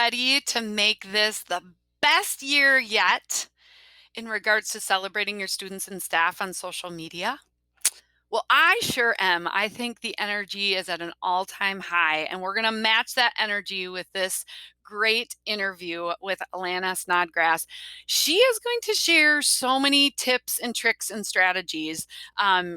ready to make this the best year yet in regards to celebrating your students and staff on social media? Well, I sure am. I think the energy is at an all-time high, and we're going to match that energy with this great interview with Lana Snodgras. She is going to share so many tips and tricks and strategies.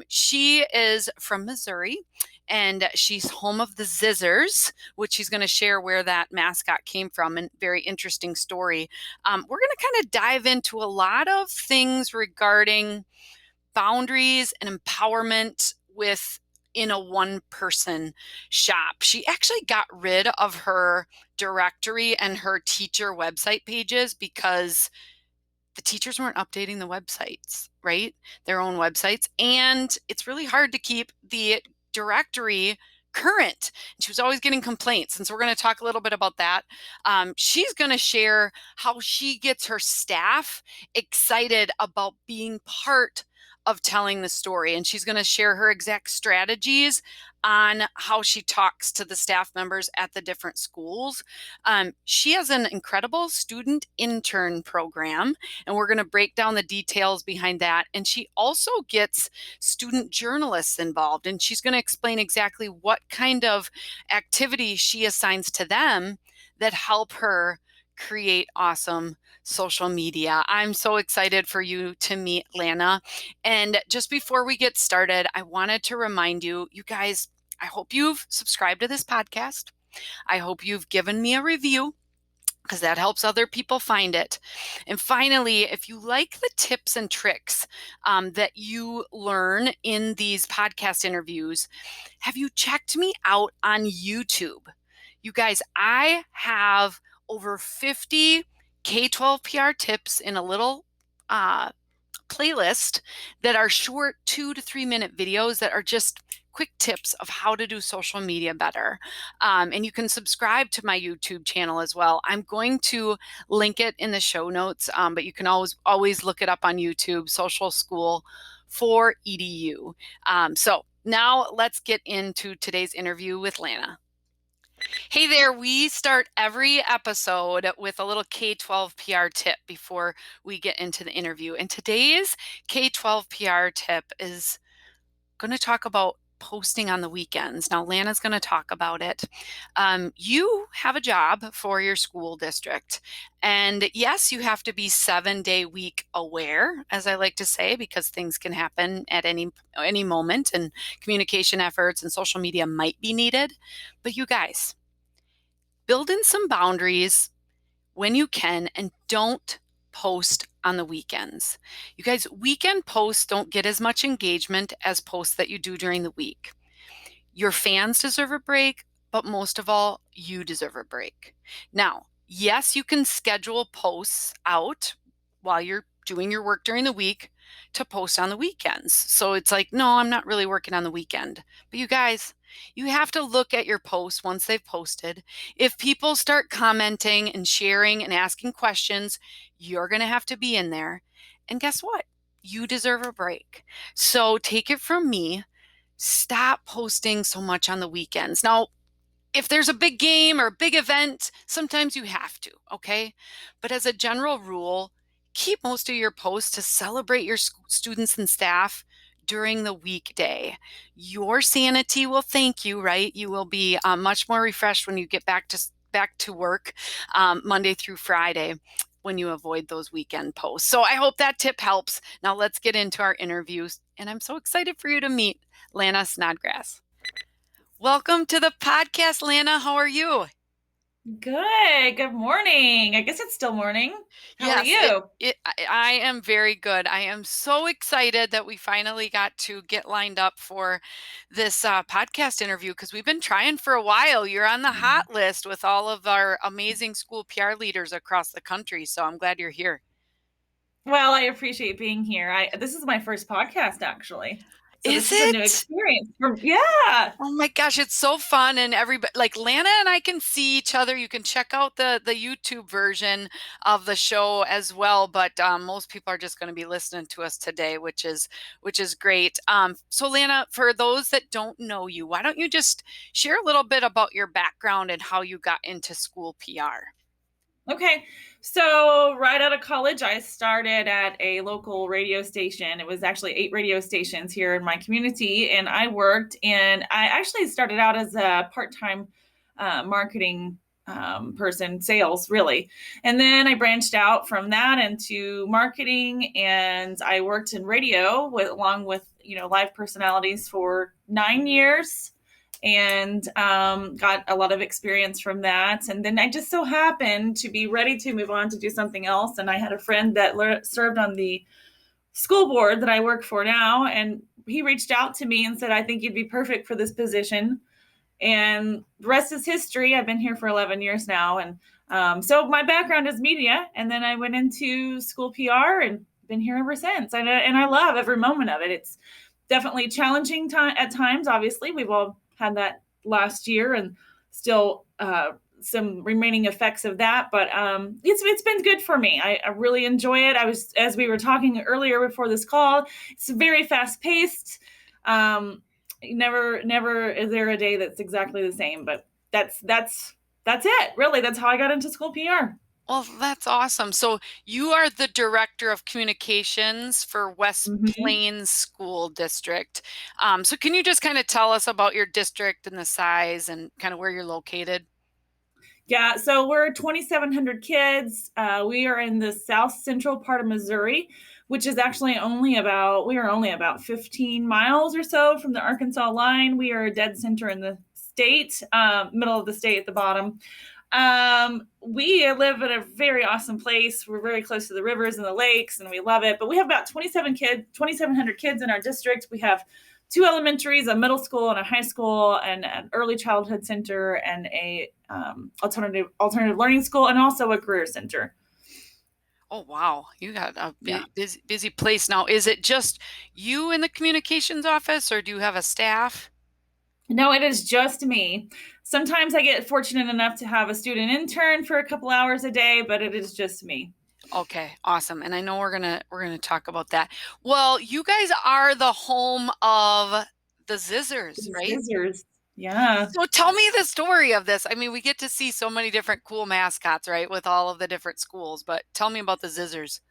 She is from Missouri, and she's home of the Zizzers, which she's going to share where that mascot came from, and very interesting story. We're going to kind of dive into a lot of things regarding boundaries and empowerment in a one-person shop. She actually got rid of her directory and her teacher website pages because the teachers weren't updating the websites, right? Their own websites. And it's really hard to keep the directory current. She was always getting complaints. And so we're going to talk a little bit about that. She's going to share how she gets her staff excited about being part of telling the story. And she's going to share her exact strategies on how she talks to the staff members at the different schools. She has an incredible student intern program, and we're going to break down the details behind that. And she also gets student journalists involved, and she's going to explain exactly what kind of activities she assigns to them that help her create awesome social media. I'm so excited for you to meet Lana. And just before we get started, I wanted to remind you, you guys, I hope you've subscribed to this podcast. I hope you've given me a review, because that helps other people find it. And finally, if you like the tips and tricks that you learn in these podcast interviews, have you checked me out on YouTube? You guys, I have over 50 K-12 PR tips in a little playlist that are short 2 to 3 minute videos that are just quick tips of how to do social media better. And you can subscribe to my YouTube channel as well. I'm going to link it in the show notes, but you can always look it up on YouTube, Social School for EDU. So now let's get into today's interview with Lana. Hey there, we start every episode with a little K-12 PR tip before we get into the interview. And today's K-12 PR tip is going to talk about posting on the weekends. Now, Lana's going to talk about it. You have a job for your school district. And yes, you have to be 7-day week aware, as I like to say, because things can happen at any moment and communication efforts and social media might be needed. But you guys, build in some boundaries when you can and don't post on the weekends. You guys, weekend posts don't get as much engagement as posts that you do during the week. Your fans deserve a break, but most of all, you deserve a break. Now, yes, you can schedule posts out while you're doing your work during the week to post on the weekends. So it's like, no, I'm not really working on the weekend. But you guys, you have to look at your posts once they've posted. If people start commenting and sharing and asking questions, you're going to have to be in there. And guess what? You deserve a break. So take it from me. Stop posting so much on the weekends. Now, if there's a big game or a big event, sometimes you have to, okay? But as a general rule, keep most of your posts to celebrate your students and staff during the weekday. Your sanity will thank you, right? You will be much more refreshed when you get back to work Monday through Friday when you avoid those weekend posts. So I hope that tip helps. Now let's get into our interviews. And I'm so excited for you to meet Lana Snodgras. Welcome to the podcast, Lana. How are you? Good. Good morning. I guess it's still morning. How are you? I am very good. I am so excited that we finally got to get lined up for this podcast interview because we've been trying for a while. You're on the hot list with all of our amazing school PR leaders across the country. So I'm glad you're here. Well, I appreciate being here. This is my first podcast actually. So this Is is a new it? experience yeah. Oh my gosh, it's so fun. And everybody, like Lana and I can see each other. You can check out the YouTube version of the show as well. But most people are just going to be listening to us today, which is great. So Lana, for those that don't know you, why don't you just share a little bit about your background and how you got into school PR? Okay. So, right out of college, I started at a local radio station. It was actually 8 radio stations here in my community. And I actually started out as a part time marketing person, sales, really. And then I branched out from that into marketing, and I worked in radio along with, live personalities for 9 years, and got a lot of experience from that. And then I just so happened to be ready to move on to do something else. And I had a friend that served on the school board that I work for now. And he reached out to me and said, I think you'd be perfect for this position. And the rest is history. I've been here for 11 years now. And so my background is media. And then I went into school PR and been here ever since. And I love every moment of it. It's definitely challenging at times. Obviously, we've all had that last year, and still some remaining effects of that. But it's been good for me. I really enjoy it. As we were talking earlier before this call, it's very fast paced. Never is there a day that's exactly the same. But that's it. Really, that's how I got into school PR. Well, that's awesome. So you are the director of communications for West Mm-hmm. Plains School District. So can you just kind of tell us about your district and the size and kind of where you're located? Yeah, so we're 2,700 kids. We are in the south central part of Missouri, which is actually we are only about 15 miles or so from the Arkansas line. We are a dead center in the state, middle of the state at the bottom. We live in a very awesome place. We're very close to the rivers and the lakes, and we love it. But we have about 2,700 kids in our district. We have two elementaries, a middle school and a high school, and an early childhood center, and a alternative learning school, and also a career center. Oh, wow. You got a Yeah. busy place now. Is it just you in the communications office or do you have a staff? No, it is just me. Sometimes I get fortunate enough to have a student intern for a couple hours a day, but it is just me. Okay, awesome. And I know we're gonna talk about that. Well, you guys are the home of the Zizzers, The right? scissors. Yeah. So tell me the story of this. I mean, we get to see so many different cool mascots, right, with all of the different schools, but tell me about the Zizzers.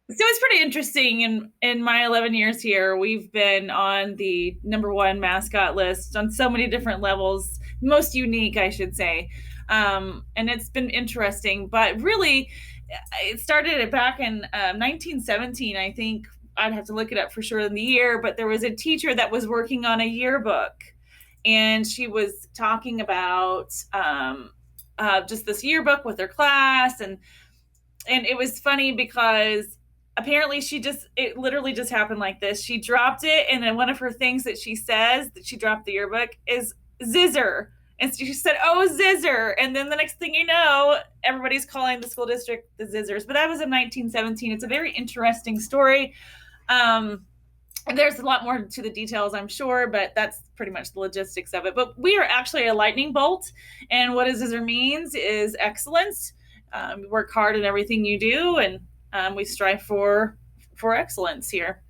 So it's pretty interesting. In my 11 years here, we've been on the number one mascot list on so many different levels, most unique, I should say. And it's been interesting, but really, it started back in 1917. I think I'd have to look it up for sure in the year, but there was a teacher that was working on a yearbook, and she was talking about just this yearbook with her class. And it was funny because apparently it literally just happened like this. She dropped it, and then one of her things that she says that she dropped the yearbook is zizzer. And she said, "Oh, zizzer." And then the next thing you know, everybody's calling the school district the Zizzers. But that was in 1917. It's a very interesting story. Um, and there's a lot more to the details, I'm sure, but that's pretty much the logistics of it. But we are actually a lightning bolt, and what a zizzer means is excellence. Work hard in everything you do, and we strive for excellence here.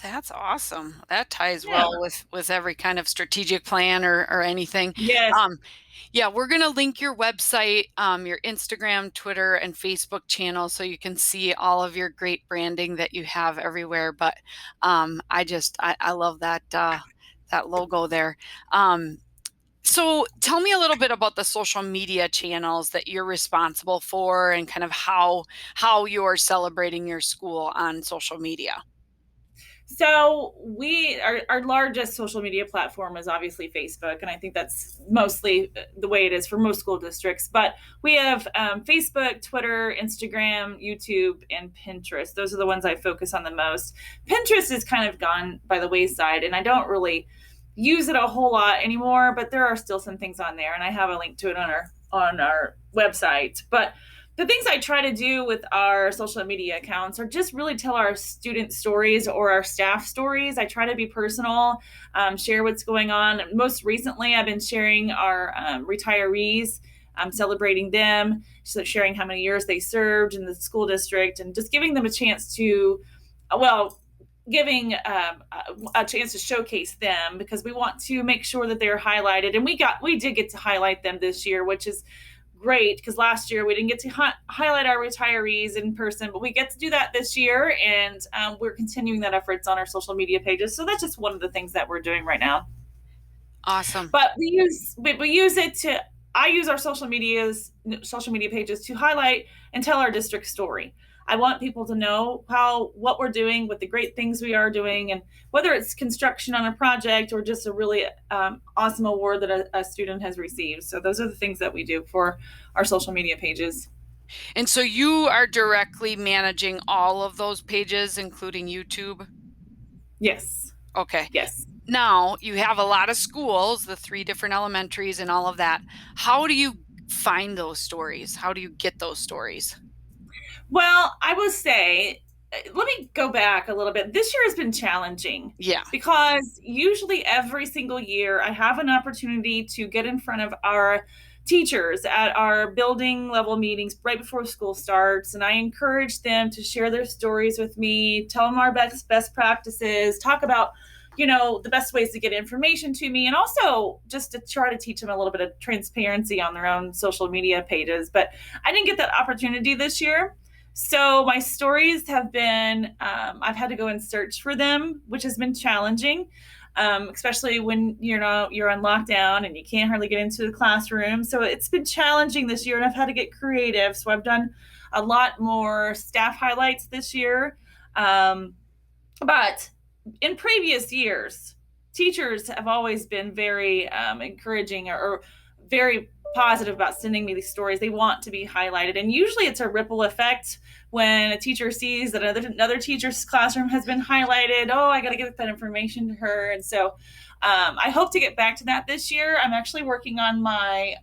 That's awesome. That ties Yeah. well with every kind of strategic plan or anything. Yes. Um, yeah, we're gonna link your website, your Instagram, Twitter, and Facebook channel so you can see all of your great branding that you have everywhere. But I love that logo there. So tell me a little bit about the social media channels that you're responsible for and kind of how you're celebrating your school on social media. So our largest social media platform is obviously Facebook, and I think that's mostly the way it is for most school districts. But we have Facebook, Twitter, Instagram, YouTube, and Pinterest. Those are the ones I focus on the most. Pinterest is kind of gone by the wayside, and I don't really use it a whole lot anymore. But there are still some things on there, and I have a link to it on our website. But the things I try to do with our social media accounts are just really tell our student stories or our staff stories. I try to be personal, share what's going on. Most recently, I've been sharing our retirees, celebrating them, so sharing how many years they served in the school district, and just giving them a chance to, well, giving a chance to showcase them, because we want to make sure that they're highlighted. And we did get to highlight them this year, which is great because last year we didn't get to highlight our retirees in person, but we get to do that this year, and we're continuing that efforts on our social media pages. So that's just one of the things that we're doing right now. Awesome. But we use it to I use our social media pages to highlight and tell our district story. I want people to know what we're doing, what the great things we are doing, and whether it's construction on a project or just a really awesome award that a student has received. So those are the things that we do for our social media pages. And so you are directly managing all of those pages, including YouTube? Yes. Okay. Yes. Now you have a lot of schools, the 3 different elementaries and all of that. How do you find those stories? How do you get those stories? Well, I will say, let me go back a little bit. This year has been challenging Yeah. because usually every single year I have an opportunity to get in front of our teachers at our building level meetings right before school starts. And I encourage them to share their stories with me, tell them our best practices, talk about the best ways to get information to me, and also just to try to teach them a little bit of transparency on their own social media pages. But I didn't get that opportunity this year. So my stories have been, I've had to go and search for them, which has been challenging, especially when you're on lockdown and you can't hardly get into the classroom. So it's been challenging this year, and I've had to get creative. So I've done a lot more staff highlights this year. But in previous years, teachers have always been very encouraging or very positive about sending me these stories. They want to be highlighted. And usually it's a ripple effect when a teacher sees that another teacher's classroom has been highlighted. Oh, I got to get that information to her. And so I hope to get back to that this year. I'm actually working on my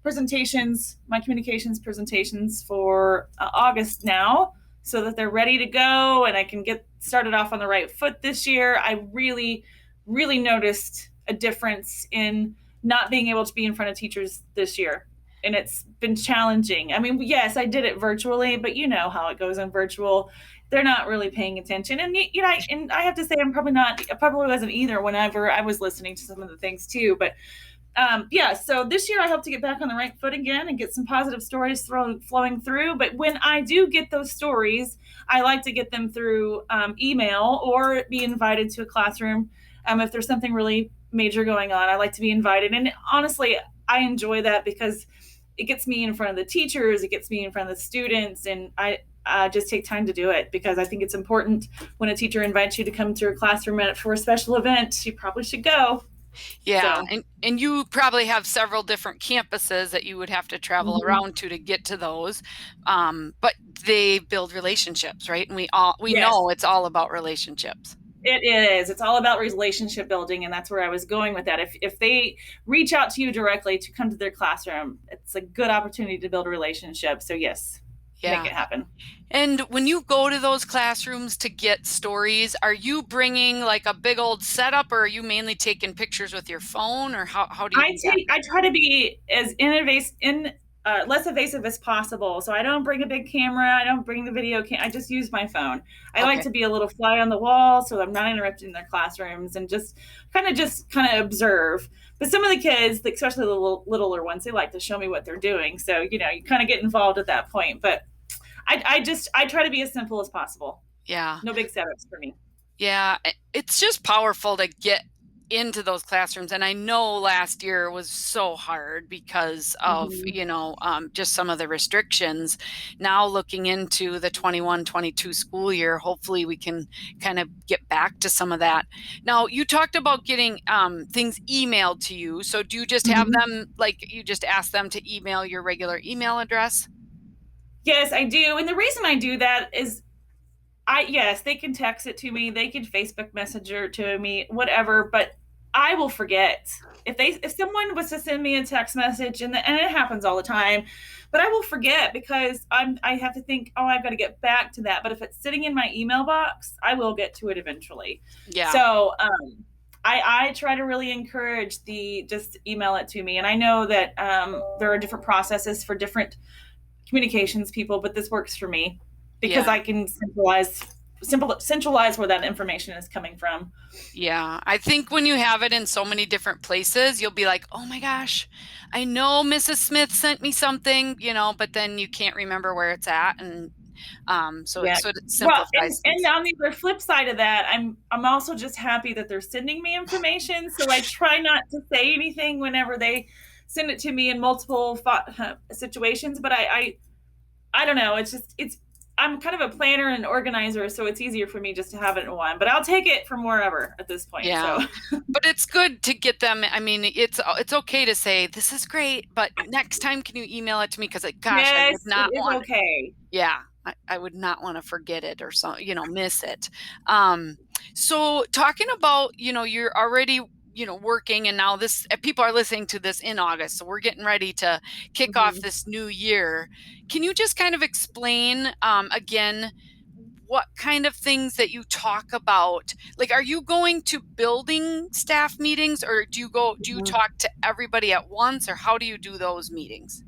my communications presentations for August now, so that they're ready to go and I can get started off on the right foot this year. I really, really noticed a difference in not being able to be in front of teachers this year. And it's been challenging. I mean, yes, I did it virtually, but you know how it goes in virtual. They're not really paying attention. And I have to say I probably wasn't either whenever I was listening to some of the things too. But so this year I hope to get back on the right foot again and get some positive stories flowing through. But when I do get those stories, I like to get them through email or be invited to a classroom. If there's something really major going on, I like to be invited. And honestly, I enjoy that because it gets me in front of the teachers, it gets me in front of the students, and I just take time to do it because I think it's important when a teacher invites you to come to a classroom for a special event, you probably should go. Yeah, So. and you probably have several different campuses that you would have to travel Mhm. around to get to those. But they build relationships, right? And we Yes. know it's all about relationships. It is. It's all about relationship building, and that's where I was going with that. If they reach out to you directly to come to their classroom, it's a good opportunity to build a relationship. So yes, make Yeah. it happen. And when you go to those classrooms to get stories, are you bringing like a big old setup, or are you mainly taking pictures with your phone, or how do you do that? I try to be as less evasive as possible. So I don't bring a big camera. I don't bring the video I just use my phone. I like Okay. to be a little fly on the wall so I'm not interrupting their classrooms and just kind of observe. But some of the kids, especially the littler ones, they like to show me what they're doing. So, you kind of get involved at that point. But I try to be as simple as possible. Yeah. No big setups for me. Yeah. It's just powerful to get into those classrooms. And I know last year was so hard because of, Mhm. just some of the restrictions. Now looking into the 21-22 school year, hopefully we can kind of get back to some of that. Now, you talked about getting things emailed to you. So do you just have Mhm. them, like you just ask them to email your regular email address? Yes, I do. And the reason I do that is yes, they can text it to me, they can Facebook Messenger to me, whatever, but I will forget. If someone was to send me a text message, and it happens all the time, but I will forget because I have to think, oh, I've got to get back to that. But if it's sitting in my email box, I will get to it eventually. Yeah. So I try to really encourage just email it to me. And I know that there are different processes for different communications people, but this works for me because Yeah. I can centralize centralize where that information is coming from. Yeah, I think when you have it in so many different places, you'll be like, oh my gosh, I know Mrs. Smith sent me something, but then you can't remember where it's at. And so it Yeah. sort of Well, and simplifies and things. on the other flip side of that, I'm also just happy that they're sending me information. So I try not to say anything whenever they send it to me in multiple situations. But I don't know. It's I'm kind of a planner and organizer, so it's easier for me just to have it in one. But I'll take it from wherever at this point. So Yeah. But it's good to get them. I mean, it's okay to say, this is great, but next time can you email it to me? Because like, gosh, I yes, would it not is want okay. yeah, I would not want to forget it or so, miss it. Um, so talking about, you're already, working and now this people are listening to this in August. So we're getting ready to kick off Mhm. this new year. Can you just kind of explain again what kind of things that you talk about? Like, are you going to building staff meetings or do you Mhm. talk to everybody at once or how do you do those meetings?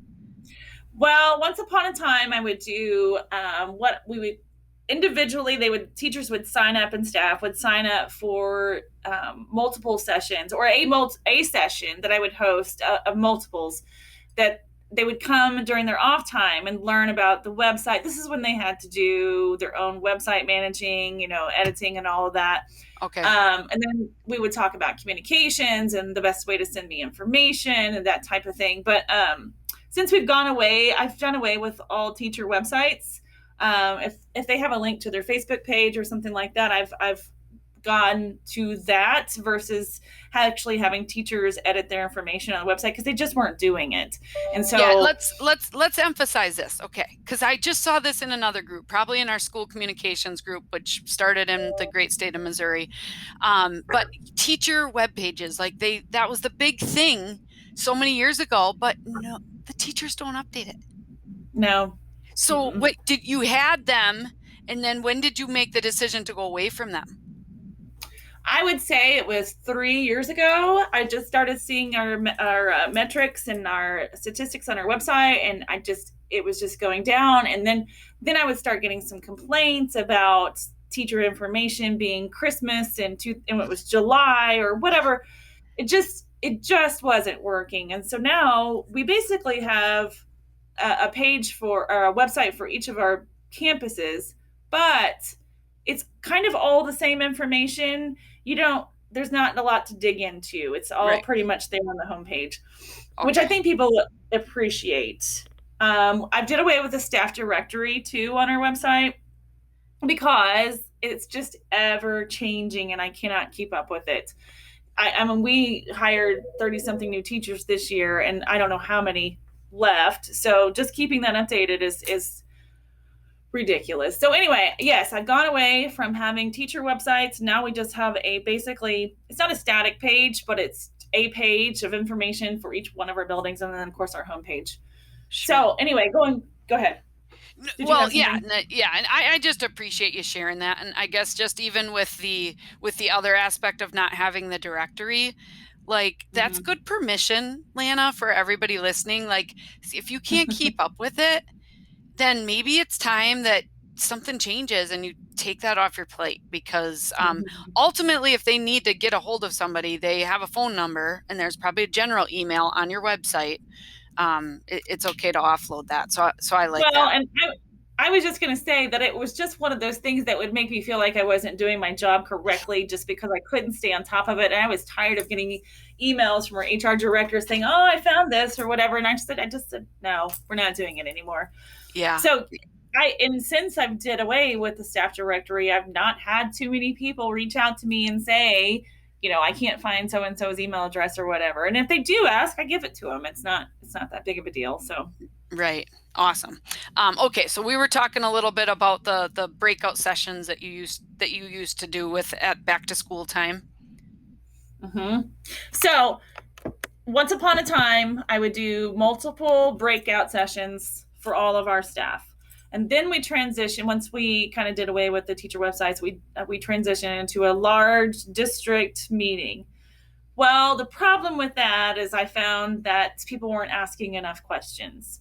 Well, once upon a time, I would do what we would individually. Teachers would sign up and staff would sign up for multiple sessions or a session that I would host of multiples that they would come during their off time and learn about the website. This is when they had to do their own website managing, editing and all of that. Okay. And then we would talk about communications and the best way to send me information and that type of thing. But since we've gone away, I've done away with all teacher websites. If they have a link to their Facebook page or something like that, I've gone to that versus actually having teachers edit their information on the website because they just weren't doing it. And Yeah, so let's emphasize this, okay? Because I just saw this in another group, probably in our school communications group, which started in the great state of Missouri. But teacher web pages, like that was the big thing so many years ago, but no, the teachers don't update it. no. So Mm-mm. what did you had them, and then when did you make the decision to go away from them? I would say it was 3 years ago. I just started seeing our metrics and our statistics on our website, and it was just going down. And then I would start getting some complaints about teacher information being Christmas and it was July or whatever. It just wasn't working. And so now we basically have a page for or a website for each of our campuses, but it's kind of all the same information. There's not a lot to dig into. It's all Right. pretty much there on the homepage, which I Okay. think people appreciate. I did away with the staff directory too on our website because it's just ever changing and I cannot keep up with it. I mean, we hired 30 something new teachers this year, and I don't know how many left. So just keeping that updated is ridiculous. So anyway, yes, I've gone away from having teacher websites. Now we just have it's not a static page, but it's a page of information for each one of our buildings, and then of course our homepage. Sure. So anyway, go ahead. Did you Well, have yeah, something? yeah, and I just appreciate you sharing that. And I guess just even with the other aspect of not having the directory, like that's Mm-hmm. good permission, Lana, for everybody listening. Like if you can't keep up with it, then maybe it's time that something changes and you take that off your plate because ultimately if they need to get a hold of somebody, they have a phone number and there's probably a general email on your website. It's okay to offload that. So I like Well, that. and I was just going to say that it was just one of those things that would make me feel like I wasn't doing my job correctly just because I couldn't stay on top of it. And I was tired of getting emails from our HR director saying, "Oh, I found this" or whatever. And I just said, "No, we're not doing it anymore." Yeah. So and since I've did away with the staff directory, I've not had too many people reach out to me and say, I can't find so and so's email address or whatever. And if they do ask, I give it to them. It's not that big of a deal. So Right. Awesome. Okay, so we were talking a little bit about the breakout sessions that you used to do with at back to school time. mhm. So once upon a time, I would do multiple breakout sessions for all of our staff. And then we transitioned, once we kind of did away with the teacher websites, we transitioned into a large district meeting. Well, the problem with that is I found that people weren't asking enough questions.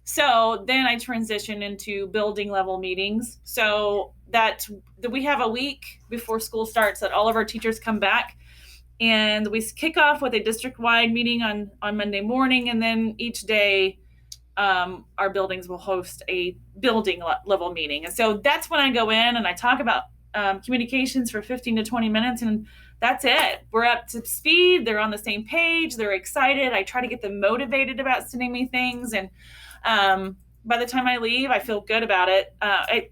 So then I transition into building level meetings. So that we have a week before school starts that all of our teachers come back, and we kick off with a district wide meeting on Monday morning, and then each day our buildings will host a building level meeting. And so that's when I go in and I talk about communications for 15 to 20 minutes, and that's it. We're up to speed. They're on the same page. They're excited. I try to get them motivated about sending me things. And by the time I leave, I feel good about it.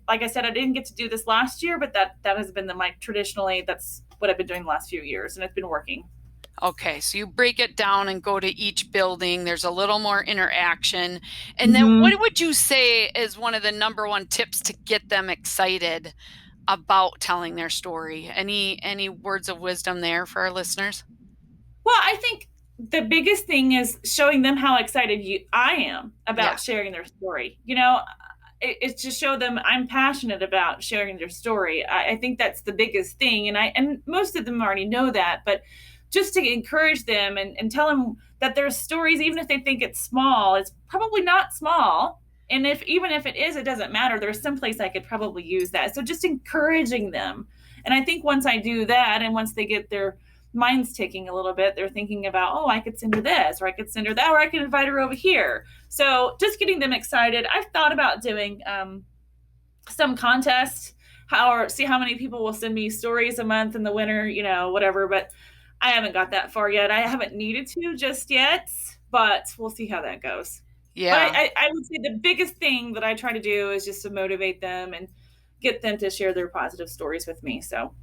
Like I said, I didn't get to do this last year, but that has been traditionally, that's what I've been doing the last few years, and it's been working. Okay, so you break it down and go to each building. There's a little more interaction. And then what Mm-hmm. would you say is one of the number one tips to get them excited about telling their story? Any words of wisdom there for our listeners? Well, I think the biggest thing is showing them how excited I am Yeah. about sharing their story. It's to show them I'm passionate about sharing their story. I think that's the biggest thing, and most of them already know that, but just to encourage them and tell them that their stories, even if they think it's small, it's probably not small. And if even if it is, it doesn't matter. There's some place I could probably use that. So just encouraging them. And I think once I do that, and once they get their mind's ticking a little bit, they're thinking about, oh, I could send her this, or I could send her that, or I could invite her over here. So just getting them excited. I've thought about doing some contest, or see how many people will send me stories a month in the winter, whatever. But I haven't got that far yet. I haven't needed to just yet, but we'll see how that goes. But Yeah. I would say the biggest thing that I try to do is just to motivate them and get them to share their positive stories with me. So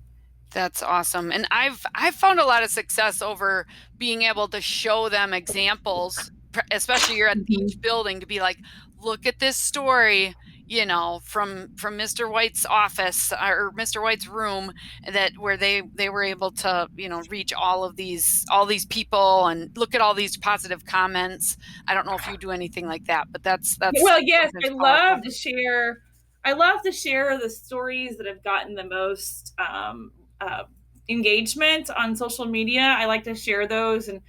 That's awesome. And I've found a lot of success over being able to show them examples, especially you're at mhm. each building to be like, look at this story, from Mr. White's office or Mr. White's room that where they were able to, reach all these people and look at all these positive comments. I don't know if you do anything like that, but that's Well, yes, sometimes powerful. I love to share the stories that have gotten the most engagement on social media. I like to share those, and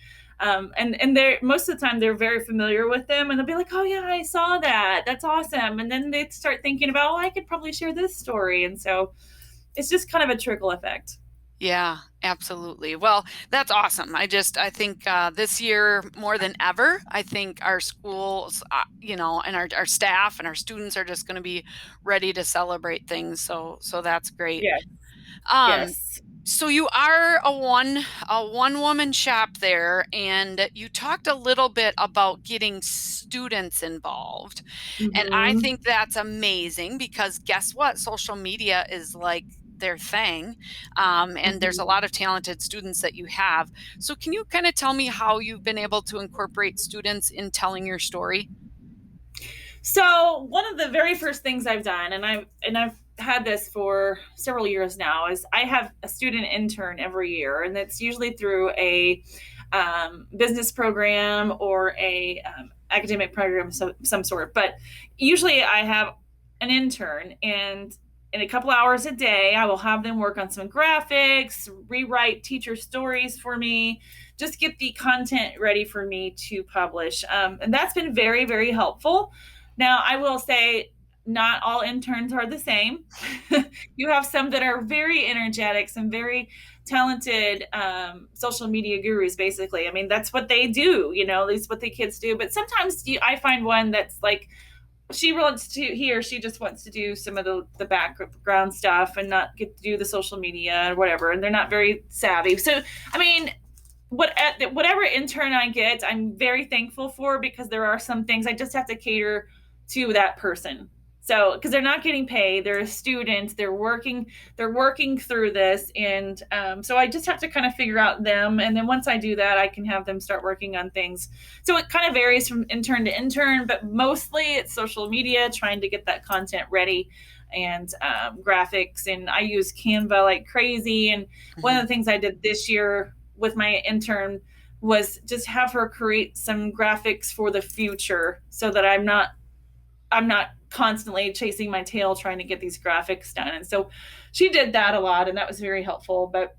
they're most of the time they're very familiar with them, and they'll be like, "Oh yeah, I saw that. That's awesome." And then they start thinking about, "Oh, I could probably share this story," and so it's just kind of a trickle effect. Yeah, absolutely. Well, that's awesome. I think this year more than ever, I think our schools, and our staff and our students are just going to be ready to celebrate things. So that's great. Yes, Um, yes. so you are a one woman shop there, and you talked a little bit about getting students involved. And I hmm think that's amazing because guess what? Social media is like their thing. And there's a hmm lot of talented students that you have. So, can you kind of tell me how you've been able to incorporate students in telling your story? So one of the very first things I've done, and I've had this for several years now, is I have a student intern every year, and it's usually through a business program or a academic program of some sort. But usually I have an intern, and in a couple hours a day, I will have them work on some graphics, rewrite teacher stories for me, just get the content ready for me to publish. And that's been very, very helpful. Now, I will say not all interns are the same. You have some that are very energetic, some very talented social media gurus, basically. I mean, that's what they do, at least what the kids do. But sometimes I find one that's like, he or she just wants to do some of the background stuff and not get to do the social media or whatever. And they're not very savvy. So, I mean, whatever intern I get, I'm very thankful for, because there are some things I just have to cater to that person. So, because they're not getting paid, they're a student, they're working through this, and so I just have to kind of figure out them, and then once I do that, I can have them start working on things. So it kind of varies from intern to intern, but mostly it's social media, trying to get that content ready, and graphics, and I use Canva like crazy. And one of Mhm. the things I did this year with my intern was just have her create some graphics for the future, so that I'm not constantly chasing my tail trying to get these graphics done. And so she did that a lot, and that was very helpful. But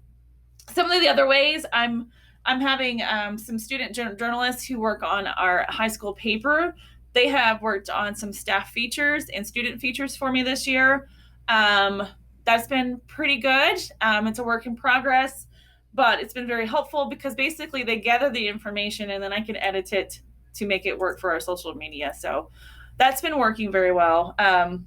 some of the other ways, I'm having some student journalists who work on our high school paper they have worked on some staff features and student features for me this year. Um, that's been pretty good. It's a work in progress, but it's been very helpful because basically they gather the information and then I can edit it to make it work for our social media. So that's been working very well. Um,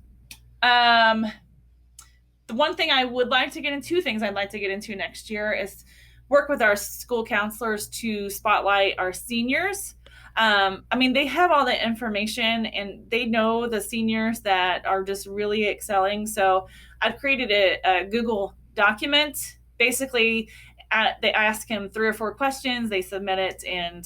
the one thing I would like to get into, things I'd like to get into next year is work with our school counselors to spotlight our seniors. I mean, they have all the information and they know the seniors that are just really excelling. So I've created a Google document. Basically, they ask him 3 or 4 questions, they submit it, and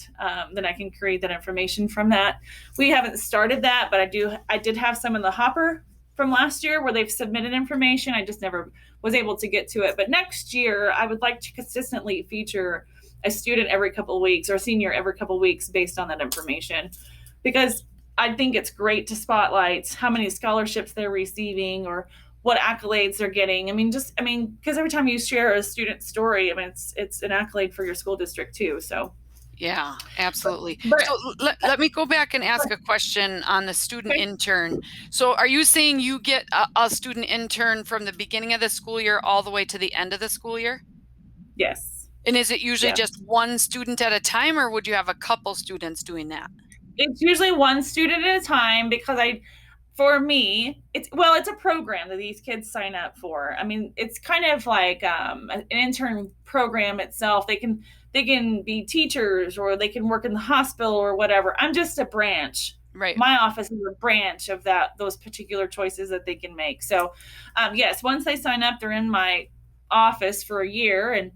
then I can create that information from that. We haven't started that, but I did have some in the hopper from last year where they've submitted information. I just never was able to get to it. But next year, I would like to consistently feature a student every couple of weeks or a senior every couple of weeks based on that information, because I think it's great to spotlight how many scholarships they're receiving or what accolades they're getting. Because every time you share a student story, I mean, it's an accolade for your school district too. So, Yeah, absolutely. but So let me go back and ask a question on the student okay. intern. So are you saying you get a student intern from the beginning of the school year all the way to the end of the school year? Yes, And is it usually yeah. just one student at a time, or would you have a couple students doing that? It's usually one student at a time because for me, it's a program that these kids sign up for. I mean, it's kind of like an intern program itself. They can be teachers or they can work in the hospital or whatever. I'm just a branch. Right. My office is a branch of those particular choices that they can make. So, yes, once they sign up, they're in my office for a year and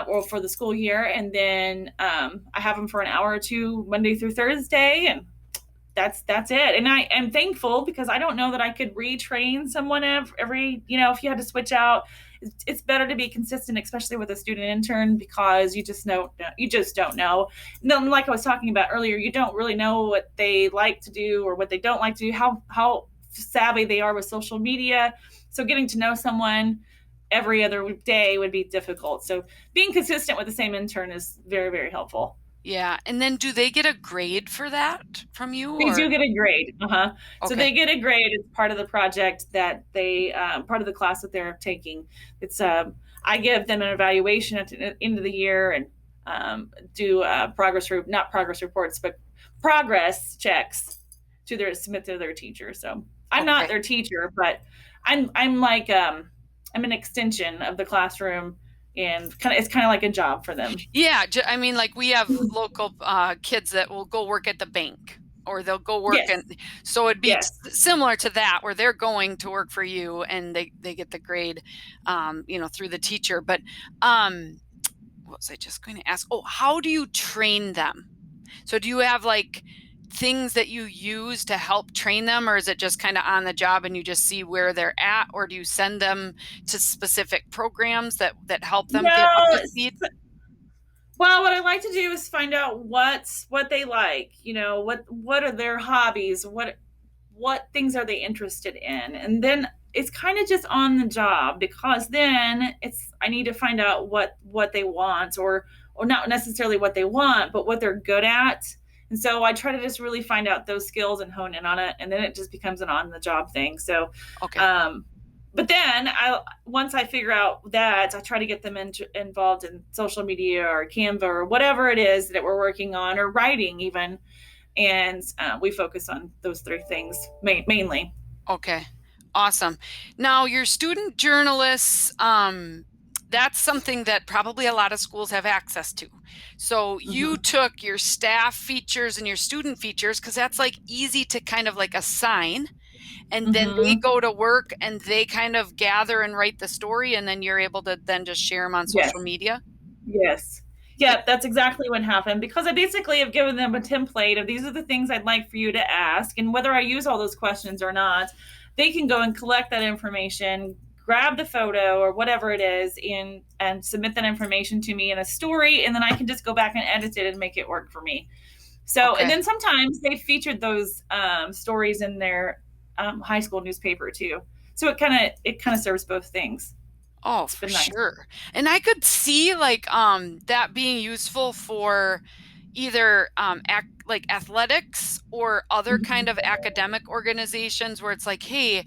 or for the school year, and then I have them for an hour or two Monday through Thursday, and that's it. And I am thankful because I don't know that I could retrain someone every if you had to switch out. It's better to be consistent, especially with a student intern, because you just don't know. And then, like I was talking about earlier, you don't really know what they like to do or what they don't like to do, how savvy they are with social media. So getting to know someone every other day would be difficult. So being consistent with the same intern is very, very helpful. Yeah. And then do they get a grade for that from you, They or? do get a grade. Uh-huh. So Okay. they get a grade. It's part of the project that part of the class that they're taking. It's I give them an evaluation at the end of the year and do not progress reports, but progress checks to submit to their teacher. So I'm not Okay. their teacher, but I'm like I'm an extension of the classroom, and it's kind of like a job for them. Yeah, I mean, like we have local kids that will go work at the bank, or they'll go work, Yes, and so it'd be yes. similar to that, where they're going to work for you and they get the grade, through the teacher. But what was I just going to ask? Oh, how do you train them? So do you have like things that you use to help train them, or is it just kind of on the job and you just see where they're at, or do you send them to specific programs that help them get up No, to speed? well, what I like to do is find out what they like. What are their hobbies? What things are they interested in? And then it's kind of just on the job, because then I need to find out what they want, or not necessarily what they want, but what they're good at. And so I try to just really find out those skills and hone in on it, and then it just becomes an on the job thing. So Okay. um but then once I figure out that, I try to get them involved in social media or Canva or whatever it is that we're working on, or writing even, and we focus on those 3 things mainly. Okay. Awesome. Now, your student journalists, that's something that probably a lot of schools have access to. So you Mm-hmm. took your staff features and your student features, because that's like easy to kind of like assign, and then they Mm-hmm. go to work and they kind of gather and write the story, and then you're able to then just share them on Yes. social media. Yes. It, Yeah, that's exactly what happened, because I basically have given them a template of these are the things I'd like for you to ask. And whether I use all those questions or not, they can go and collect that information, grab the photo or whatever it is, and submit that information to me in a story. And then I can just go back and edit it and make it work for me. So, and okay. then sometimes they featured those stories in their high school newspaper too. So it kind of serves both things. Oh, It's for been nice. sure. And I could see like that being useful for, either like athletics or other kind Mhm. of academic organizations where it's like, hey,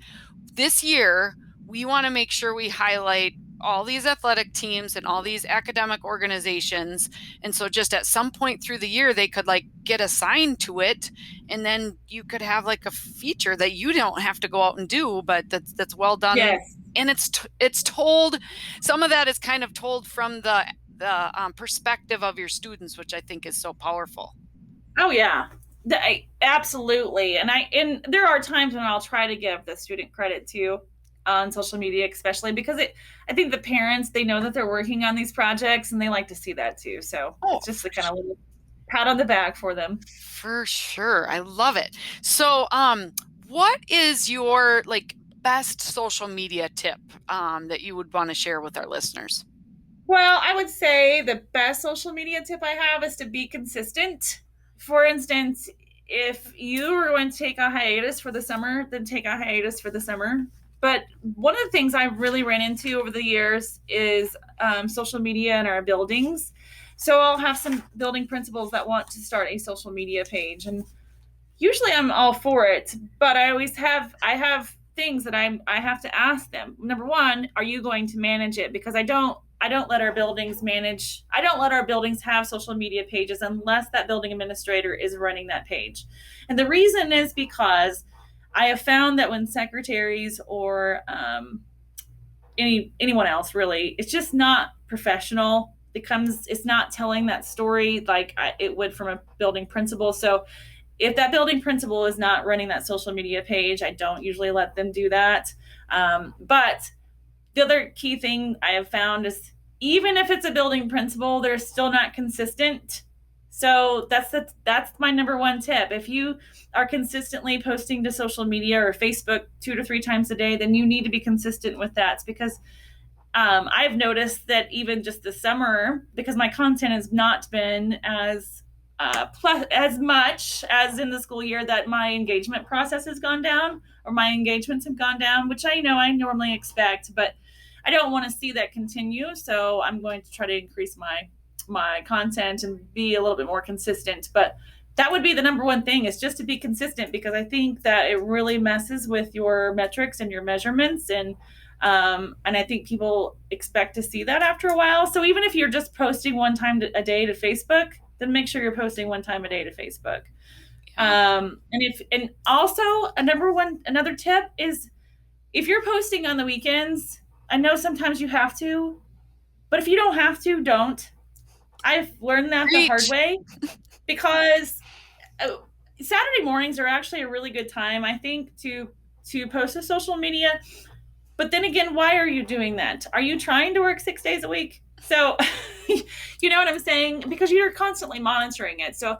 this year we want to make sure we highlight all these athletic teams and all these academic organizations. And so just at some point through the year, they could like get assigned to it. And then you could have like a feature that you don't have to go out and do, but that's well done. Yes. And it's told, some of that is kind of told from the perspective of your students, which I think is so powerful. Oh yeah. Absolutely. And there are times when I'll try to give the student credit too on social media, especially because I think the parents, they know that they're working on these projects and they like to see that too. So Oh, it's just the kind of little pat on the back for them. for sure. I love it. So, what is your like best social media tip that you would want to share with our listeners? Well, I would say the best social media tip I have is to be consistent. For instance, if you are going to take a hiatus for the summer, then take a hiatus for the summer. But one of the things I've really ran into over the years is social media in our buildings. So I'll have some building principals that want to start a social media page, and usually I'm all for it, but I have things that I have to ask them. Number one, are you going to manage it? Because I don't let our buildings manage. I don't let our buildings have social media pages unless that building administrator is running that page. And the reason is because I have found that when secretaries or anyone else really, it's just not professional. It's not telling that story like it would from a building principal. So if that building principal is not running that social media page, I don't usually let them do that. But the other key thing I have found is even if it's a building principal, they're still not consistent. So that's my number one tip. If you are consistently posting to social media or Facebook 2 to 3 times a day, then you need to be consistent with that because I've noticed that even just this summer, because my content has not been as much as in the school year, that my engagement process has gone down or my engagements have gone down, which I know I normally expect, but I don't want to see that continue. So I'm going to try to increase my content and be a little bit more consistent. But that would be the number one thing is just to be consistent because I think that it really messes with your metrics and your measurements and I think people expect to see that after a while. So even if you're just posting one time a day to Facebook, then make sure you're posting one time a day to Facebook. Yeah. And also another tip is if you're posting on the weekends, I know sometimes you have to, but if you don't have to, don't. I've learned that the hard Preach. way because uh, Saturday mornings are actually a really good time, I think, to post to social media. But then again, why are you doing that? Are you trying to work 6 days a week? So, you know what I'm saying? Because you're constantly monitoring it. So,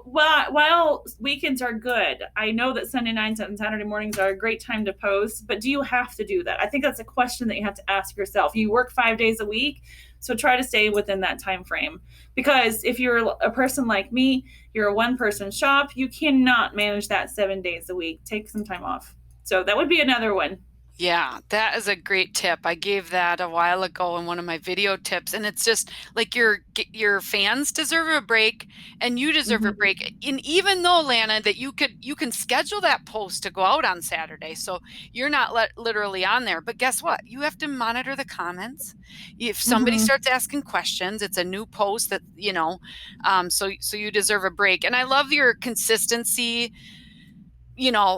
while weekends are good, I know that Sunday nights and Saturday mornings are a great time to post, but do you have to do that? I think that's a question that you have to ask yourself. You work 5 days a week, so try to stay within that time frame. Because if you're a person like me, you're a one person shop, you cannot manage that 7 days a week. Take some time off. So, that would be another one. Yeah, that is a great tip. I gave that a while ago in one of my video tips, and it's just like your fans deserve a break, and you deserve a Mhm. break. And even though, Lana, that you can schedule that post to go out on Saturday, so you're not literally on there. But guess what? You have to monitor the comments. If somebody Mhm. starts asking questions, it's a new post that so you deserve a break. And I love your consistency,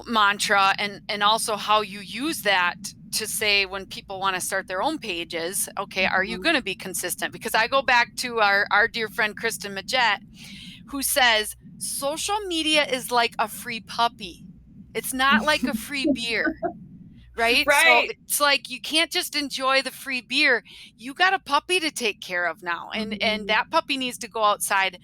mantra, and also how you use that to say when people want to start their own pages, okay, are you Mhm. going to be consistent? Because I go back to our dear friend Kristen Majette, who says social media is like a free puppy. It's not like a free beer, right? So Right. it's like you can't just enjoy the free beer. You got a puppy to take care of now. And Mhm. that puppy needs to go outside,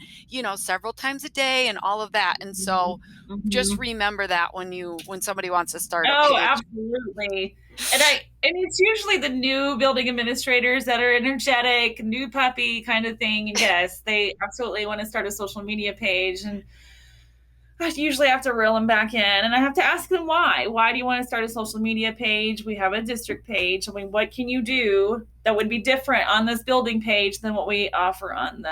several times a day and all of that. And so Mhm. just Mhm. remember that when somebody wants to start a Oh, page. absolutely. And it's usually the new building administrators that are energetic, new puppy kind of thing. Yes, they absolutely want to start a social media page. And I usually have to reel them back in, and I have to ask them why. Why do you want to start a social media page? We have a district page. I mean, what can you do that would be different on this building page than what we offer on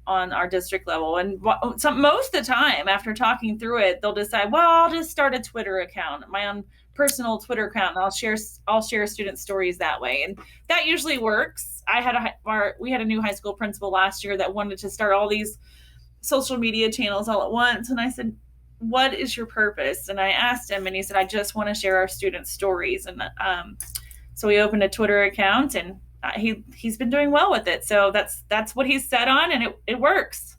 our district level? And most of the time, after talking through it, they'll decide, well, I'll just start a Twitter account, my own personal Twitter account, and I'll share student stories that way, and that usually works. We had a new high school principal last year that wanted to start all these social media channels all at once. And I said, what is your purpose? And I asked him, and he said, I just want to share our students' stories. And so we opened a Twitter account, and he's been doing well with it. So that's what he's set on, and it works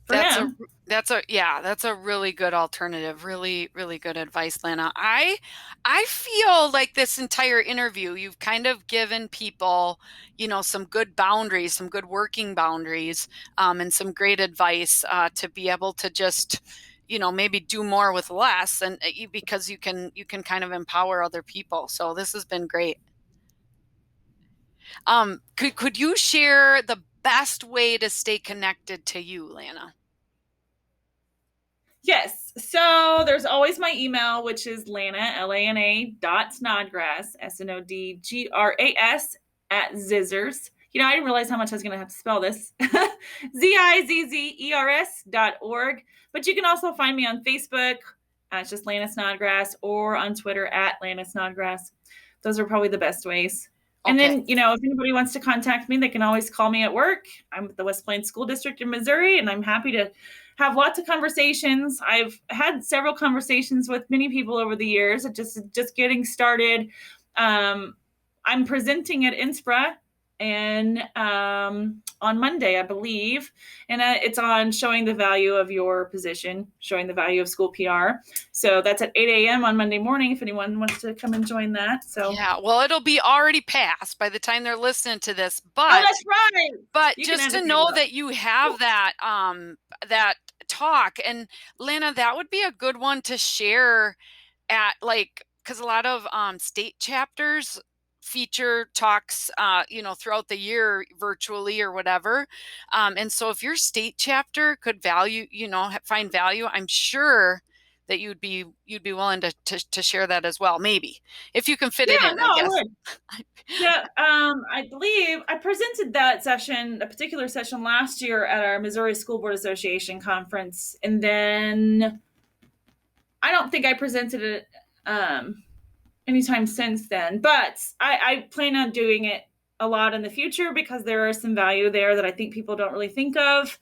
for That's a him. that's a really good alternative. Really, really good advice, Lana. I feel like this entire interview, you've kind of given people, some good boundaries, some good working boundaries, and some great advice to be able to just, maybe do more with less, and because you can kind of empower other people. So this has been great. Could you share the best way to stay connected to you, Lana? Yes. So there's always my email, which is Lana, Lana dot Snodgrass, Snodgras at Zizzers. I didn't realize how much I was going to have to spell this. Zizzers.org. But you can also find me on Facebook. It's just Lana Snodgrass, or on Twitter at Lana Snodgrass. Those are probably the best ways. And Okay. then, if anybody wants to contact me, they can always call me at work. I'm with the West Plains School District in Missouri, and I'm happy to have lots of conversations. I've had several conversations with many people over the years, just getting started. I'm presenting at INSPRA and on Monday, I believe, and it's on showing the value of your position, showing the value of SchoolPR. So that's at 8 a.m. on Monday morning if anyone wants to come and join that. So, Yeah, well, it'll be already passed by the time they're listening to this, oh, but that's right. You can just to edit me know up. that you have that talk. And Lana, that would be a good one to share at, like, because a lot of state chapters feature talks throughout the year virtually or whatever. And so if your state chapter could find value, I'm sure that you'd be willing to share that as well, maybe, if you can fit it Yeah, in, no, I I guess. would. Yeah, I believe I presented that session, a particular session last year at our Missouri School Board Association conference, and then I don't think I presented it anytime since then. But I plan on doing it a lot in the future because there is some value there that I think people don't really think of,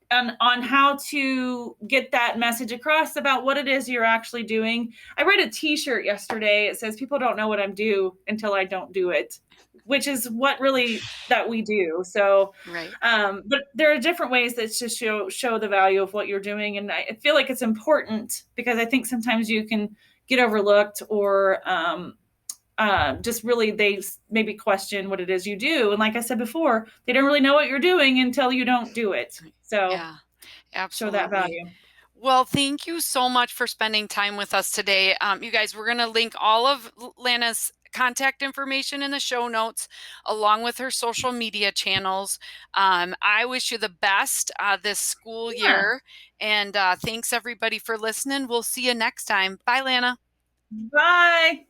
and on how to get that message across about what it is you're actually doing. I read a T-shirt yesterday. It says, "People don't know what I'm due until I don't do it," which is what really that we do. So, Right. but there are different ways that just show the value of what you're doing, and I feel like it's important because I think sometimes you can get overlooked, or just really they maybe question what it is you do. And like I said before, they don't really know what you're doing until you don't do it. So Yeah, show that absolutely. value. Well, thank you so much for spending time with us today. You guys, we're going to link all of Lana's contact information in the show notes, along with her social media channels. I wish you the best this school Yeah. year. And thanks everybody for listening. We'll see you next time. Bye, Lana. Bye.